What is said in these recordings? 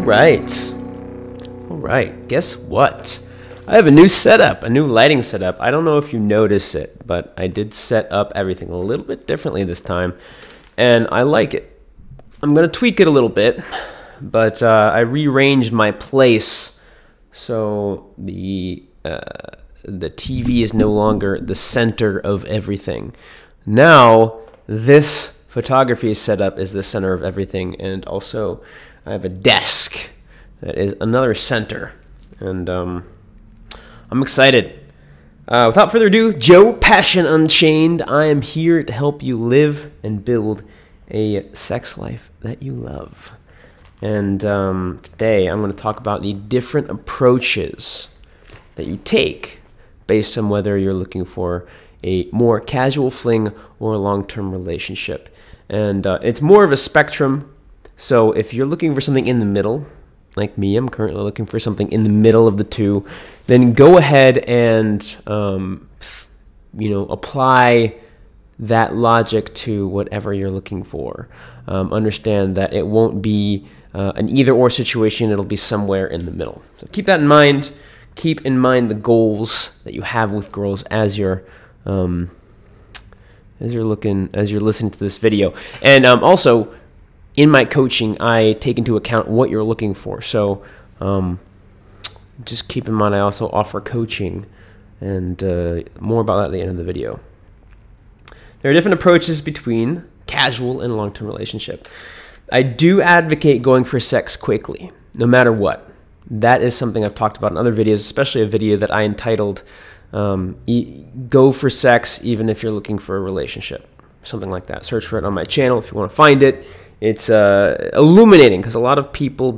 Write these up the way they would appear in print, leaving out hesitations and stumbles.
right. All right. Guess what? I have a new setup, a new lighting setup. I don't know if you notice it, but I did set up everything a little bit differently this time, and I like it. I'm going to tweak it a little bit, but I rearranged my place so the TV is no longer the center of everything. Now, this photography setup is the center of everything, and also I have a desk that is another center, and I'm excited. Without further ado, Joe Passion Unchained. I am here to help you live and build a sex life that you love. And today I'm going to talk about the different approaches that you take based on whether you're looking for a more casual fling or a long-term relationship. And it's more of a spectrum. So if you're looking for something in the middle, like me, I'm currently looking for something in the middle of the two, then go ahead and apply that logic to whatever you're looking for. Understand that it won't be an either-or situation. It'll be somewhere in the middle. So keep that in mind. Keep in mind the goals that you have with girls as you're listening to this video. And also, in my coaching, I take into account what you're looking for. So just keep in mind I also offer coaching, and more about that at the end of the video. There are different approaches between casual and long-term relationship. I do advocate going for sex quickly, no matter what. That is something I've talked about in other videos, especially a video that I entitled Go for Sex Even If You're Looking for a Relationship. Something like that. Search for it on my channel if you want to find it. It's illuminating because a lot of people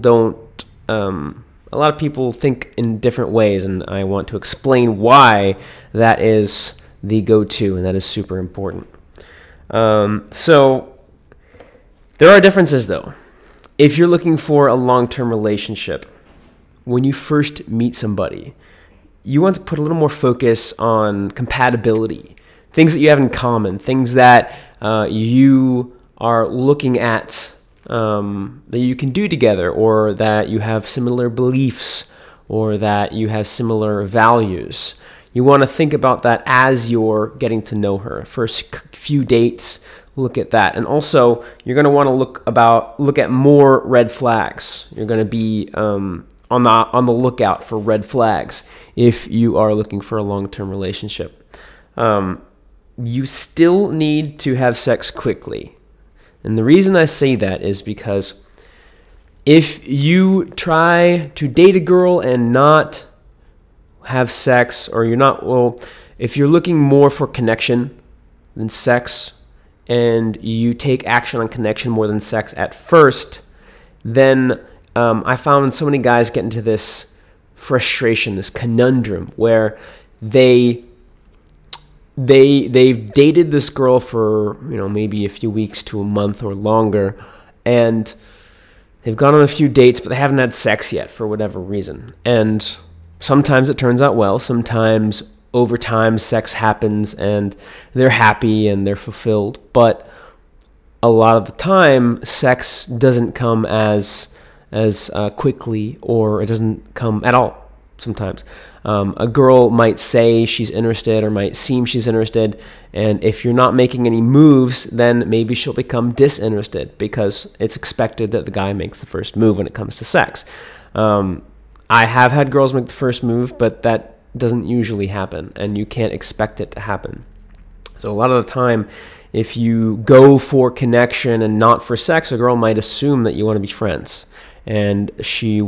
think in different ways, and I want to explain why that is the go-to, and that is super important. So there are differences, though. If you're looking for a long-term relationship, when you first meet somebody, you want to put a little more focus on compatibility, things that you have in common, things that you are looking at that you can do together, or that you have similar beliefs, or that you have similar values. You want to think about that as you're getting to know her. First few dates, look at that. And also, you're going to want to look at more red flags. You're going to be on the lookout for red flags if you are looking for a long-term relationship. You still need to have sex quickly. And the reason I say that is because if you try to date a girl and not have sex, or if you're looking more for connection than sex, and you take action on connection more than sex at first, then I found so many guys get into this frustration, this conundrum, where they've dated this girl for maybe a few weeks to a month or longer, and they've gone on a few dates, but they haven't had sex yet for whatever reason. And sometimes it turns out well. Sometimes over time sex happens and they're happy and they're fulfilled. But a lot of the time sex doesn't come as quickly, or it doesn't come at all sometimes. A girl might say she's interested, or might seem she's interested, and if you're not making any moves, then maybe she'll become disinterested, because it's expected that the guy makes the first move when it comes to sex. I have had girls make the first move, but that doesn't usually happen, and you can't expect it to happen. So a lot of the time, if you go for connection and not for sex, a girl might assume that you want to be friends, and she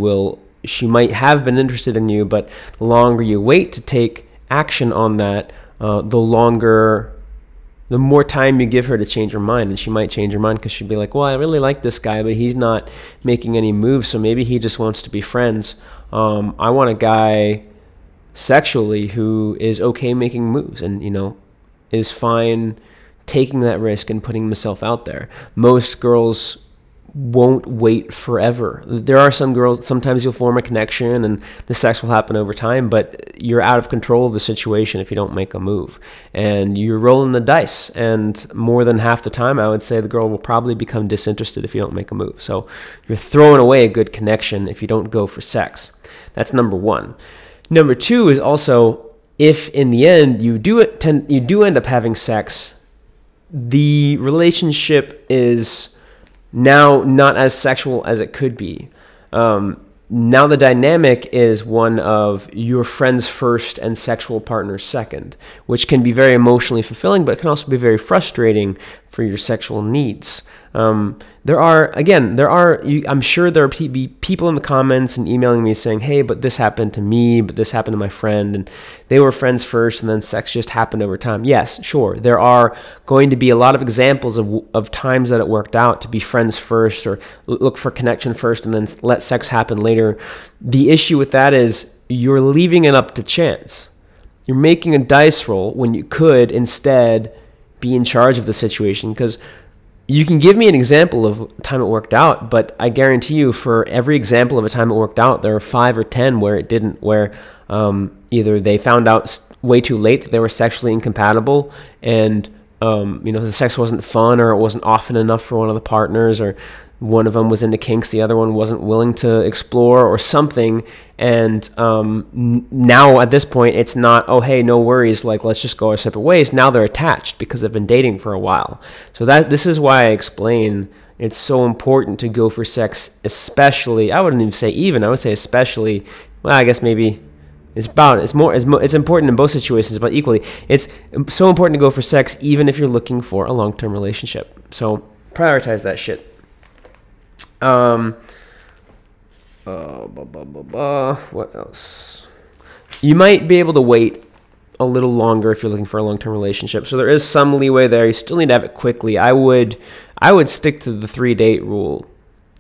might have been interested in you, but the longer you wait to take action on that, the more time you give her to change her mind. And she might change her mind because she'd be like, well, I really like this guy, but he's not making any moves, so maybe he just wants to be friends. I want a guy sexually who is okay making moves and, is fine taking that risk and putting himself out there. Most girls won't wait forever. There are some girls, sometimes you'll form a connection and the sex will happen over time, but you're out of control of the situation if you don't make a move. And you're rolling the dice. And more than half the time, I would say the girl will probably become disinterested if you don't make a move. So you're throwing away a good connection if you don't go for sex. That's number one. Number two is also, if in the end you do end up having sex, the relationship is now not as sexual as it could be. Now the dynamic is one of your friends first and sexual partners second, which can be very emotionally fulfilling, but it can also be very frustrating for your sexual needs. I'm sure there are people in the comments and emailing me saying, hey, but this happened to me, but this happened to my friend, and they were friends first, and then sex just happened over time. Yes, sure. There are going to be a lot of examples of times that it worked out to be friends first or look for connection first and then let sex happen later. The issue with that is you're leaving it up to chance. You're making a dice roll when you could instead be in charge of the situation, because you can give me an example of a time it worked out, but I guarantee you for every example of a time it worked out, there are 5 or 10 where it didn't, where either they found out way too late that they were sexually incompatible and the sex wasn't fun, or it wasn't often enough for one of the partners, or one of them was into kinks, the other one wasn't willing to explore or something. And now at this point, it's not, oh, hey, no worries, like, let's just go our separate ways. Now they're attached because they've been dating for a while. So this is why I explain it's so important to go for sex, especially, I wouldn't even say even, I would say especially, well, I guess maybe it's important in both situations, but equally, it's so important to go for sex even if you're looking for a long-term relationship. So prioritize that shit. What else? You might be able to wait a little longer if you're looking for a long-term relationship. So there is some leeway there. You still need to have it quickly. I would stick to the 3-date rule.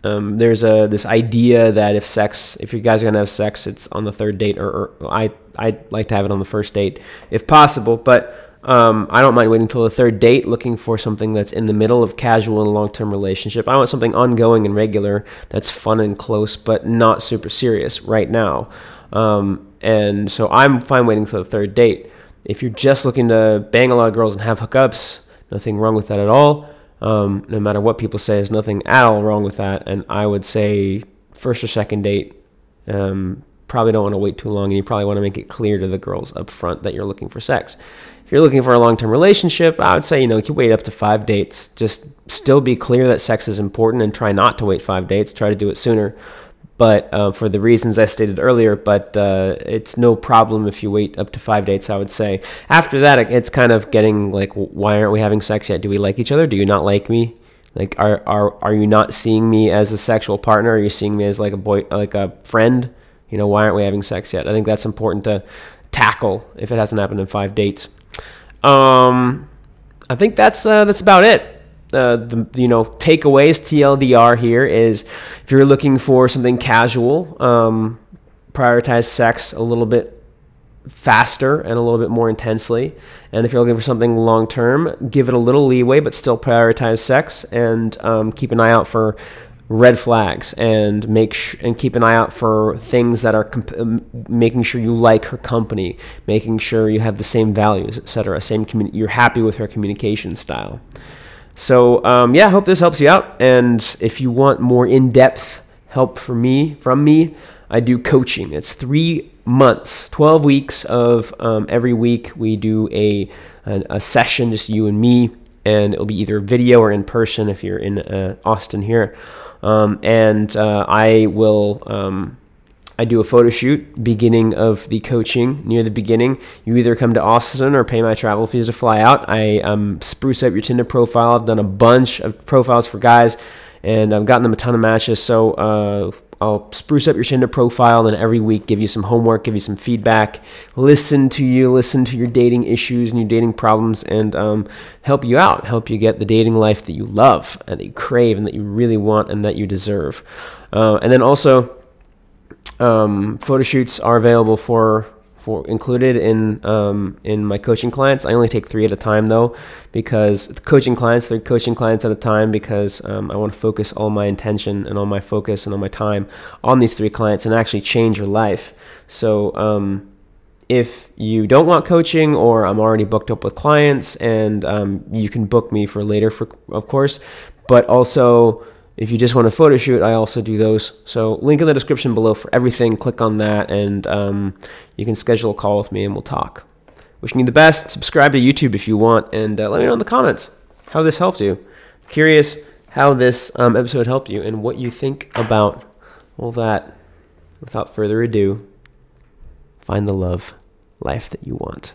There's this idea that if you guys are gonna have sex, it's on the 3rd date, or I'd like to have it on the 1st date if possible, but I don't mind waiting until the 3rd date, looking for something that's in the middle of casual and long-term relationship. I want something ongoing and regular that's fun and close, but not super serious right now. And so I'm fine waiting for the 3rd date. If you're just looking to bang a lot of girls and have hookups, nothing wrong with that at all. No matter what people say, there's nothing at all wrong with that. And I would say 1st or 2nd date, probably don't want to wait too long, and you probably want to make it clear to the girls up front that you're looking for sex. If you're looking for a long-term relationship, I would say, you can wait up to 5 dates. Just still be clear that sex is important and try not to wait 5 dates. Try to do it sooner. But for the reasons I stated earlier, but it's no problem if you wait up to 5 dates, I would say. After that, it's kind of getting like, why aren't we having sex yet? Do we like each other? Do you not like me? Like, are you not seeing me as a sexual partner? Are you seeing me as like a friend? Why aren't we having sex yet? I think that's important to tackle if it hasn't happened in 5 dates. I think that's about it. Takeaways, TLDR here is, if you're looking for something casual, prioritize sex a little bit faster and a little bit more intensely. And if you're looking for something long-term, give it a little leeway, but still prioritize sex, and keep an eye out for red flags, and keep an eye out for things that are making sure you like her company, making sure you have the same values, etc. You're happy with her communication style. So I hope this helps you out. And if you want more in-depth help from me, I do coaching. It's 3 months, 12 weeks of every week we do a session, just you and me, and it'll be either video or in person if you're in Austin here. I do a photo shoot beginning of the coaching. Near the beginning, you either come to Austin or pay my travel fees to fly out. I spruce up your Tinder profile. I've done a bunch of profiles for guys, and I've gotten them a ton of matches. So I'll spruce up your Tinder profile, and then every week give you some homework, give you some feedback, listen to your dating issues and your dating problems, and help you out, help you get the dating life that you love and that you crave and that you really want and that you deserve. And then also, photo shoots are available for for included in my coaching clients. I only take 3 at a time though, because the coaching clients, 3 coaching clients at a time, because I want to focus all my intention and all my focus and all my time on these 3 clients and actually change your life. So if you don't want coaching, or I'm already booked up with clients, and you can book me for later, of course, but also if you just want a photo shoot, I also do those. So link in the description below for everything. Click on that, and you can schedule a call with me and we'll talk. Wishing you the best. Subscribe to YouTube if you want, and let me know in the comments how this helped you. I'm curious how this episode helped you and what you think about all that. Without further ado, find the love life that you want.